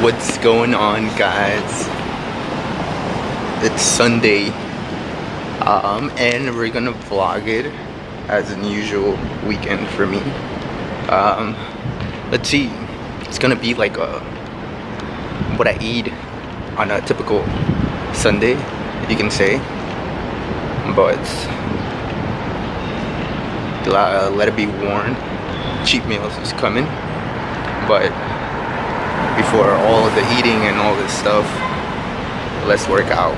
What's going on, guys? It's Sunday, and we're gonna vlog it as an usual weekend for me. Let's see, it's gonna be like what I eat on a typical Sunday, you can say, but let it be warned, cheap meals is coming. But before all of the eating and all this stuff, let's work out.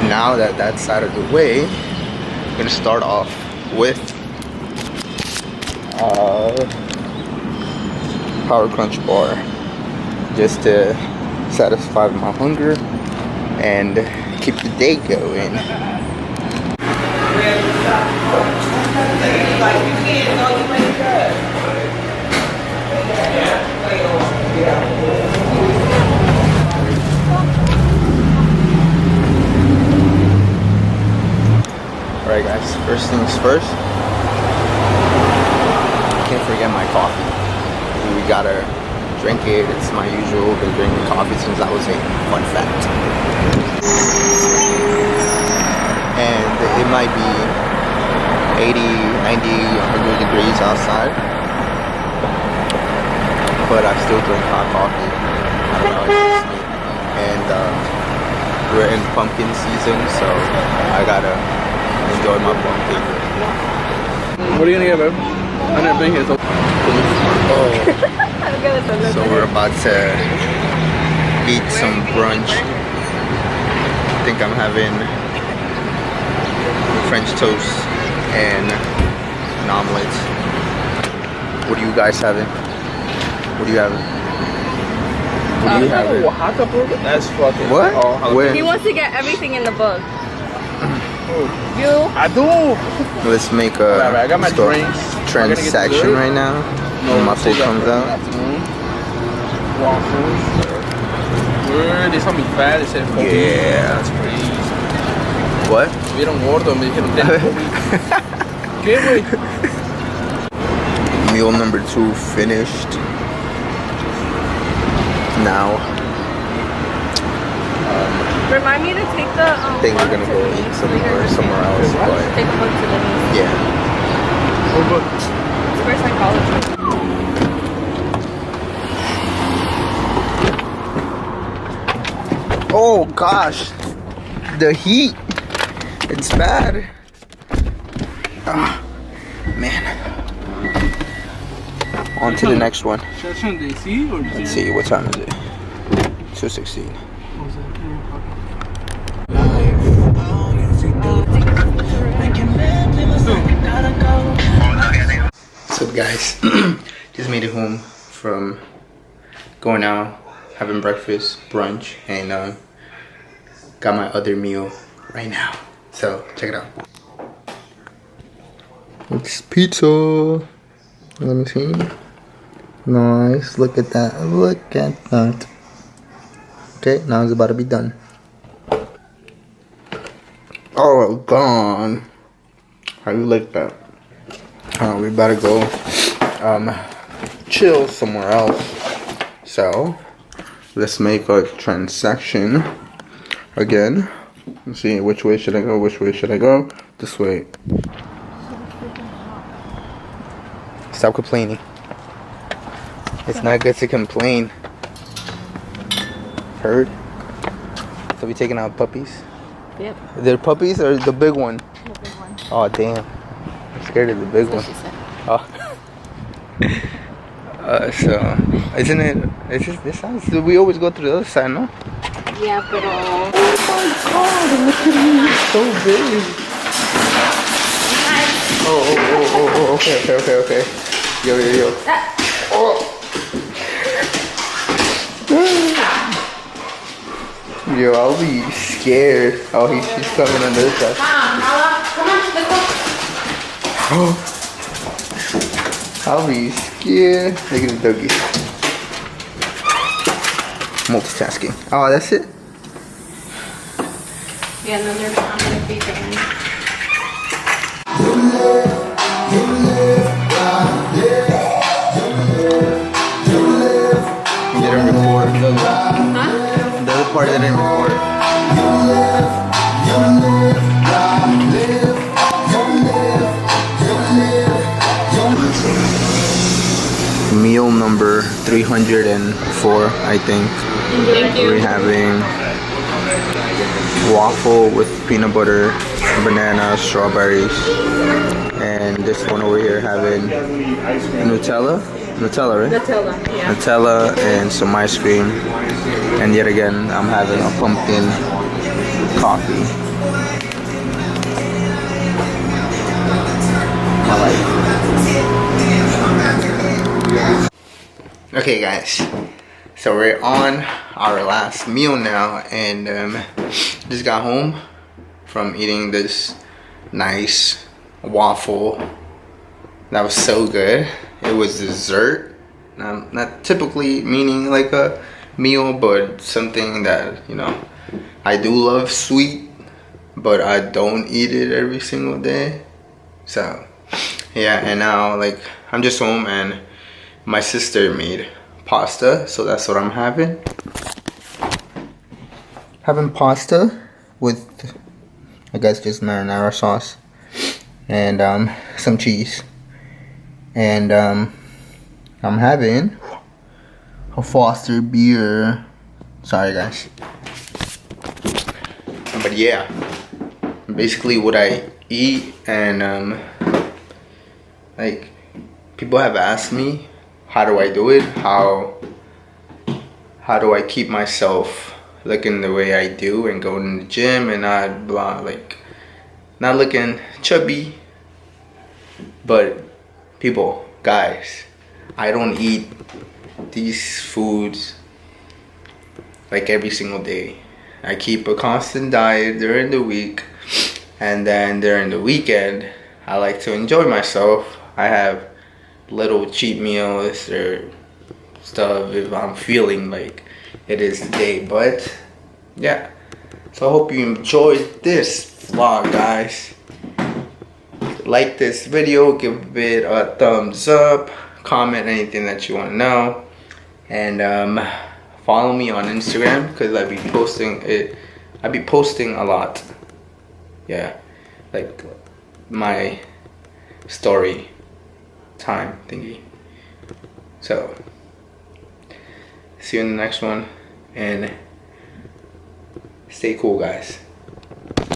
Now that that's out of the way, I'm gonna start off with Power Crunch bar, just to satisfy my hunger and keep the day going. Alright guys, first things first, can't forget my coffee. We gotta drink it. It's my usual, been drinking coffee since I was 8, fun fact. And it might be 80, 90, 100 degrees outside, but I still drink hot coffee. I don't know, it's just me. And we're in pumpkin season, so I gotta enjoy my pumpkin. What are you gonna get, babe? I've never been here, so. Oh. So we're about to eat some brunch. I think I'm having French toast and an omelet. What are you guys having? What are you having? What are you having? Oaxaca burger? That's fucking. What? Oh, where? He wants to get everything in the book. You? I do. Let's make a I got my drinks. transaction right now. When my food comes out. Waffles. Word, they told me fat. They said 4 weeks. Yeah. That's crazy. What? Vieron gordo, me dijeron 4 weeks. ¿Qué, güey? Meal number 2 finished. Now, Remind me to take the. I think we're gonna go eat somewhere else. But Take a book to the yeah. What book? for psychology. Oh gosh, the heat. It's bad. Ah, man. On to the next one. Let's see, what time is it? 2:16. What's up, guys? Just made it home from going out, having breakfast, brunch, and got my other meal right now. So check it out. It's pizza. Let me see. Nice. Look at that. Look at that. Okay, now it's about to be done. Oh, gone. How you like that? We better go chill somewhere else. So let's make a transaction again. Let's see, which way should I go? Which way should I go? This way. Stop complaining. It's not good to complain. Heard? So we taking out puppies? Yep. They're puppies or the big one? The big one. Oh damn. I'm scared of the big one. Oh. So isn't it? It's just this side. So we always go through the other side, no? Yeah, but oh my god! Look at me, it's so big. Oh. Okay. Yo. Oh. Yo, I'll be scared. Oh, she's coming on this side. Come on, let's go. Oh. I'll be scared. Look at the doggy. Multitasking. Oh, that's it? Yeah, no, they're not going to be there. Didn't record. Huh? The other part didn't record. Meal number 304, I think. Thank you. We're having waffle with peanut butter, banana, strawberries, and this one over here having Nutella, right? Nutella, yeah. Nutella and some ice cream, and yet again I'm having a pumpkin coffee. I like it. Okay guys, so we're on our last meal now, and just got home from eating this nice waffle that was so good. It was dessert, not typically meaning like a meal, but something that, you know, I do love sweet, but I don't eat it every single day. So yeah, and now like I'm just home and my sister made pasta, so that's what I'm having. Having pasta with, I guess, just marinara sauce and some cheese. And I'm having a Foster beer. Sorry guys. But yeah, basically what I eat. And like, people have asked me, how do I do it? How do I keep myself looking the way I do and going to the gym and not blah, like not looking chubby? But people, guys, I don't eat these foods like every single day. I keep a constant diet during the week, and then during the weekend I like to enjoy myself. I have little cheat meals or stuff if I'm feeling like it is the day. But yeah, so I hope you enjoyed this vlog, guys. Like this video, give it a thumbs up, comment anything that you want to know, and follow me on Instagram because I be posting a lot. Yeah, like my story time thingy. So see you in the next one, and stay cool, guys.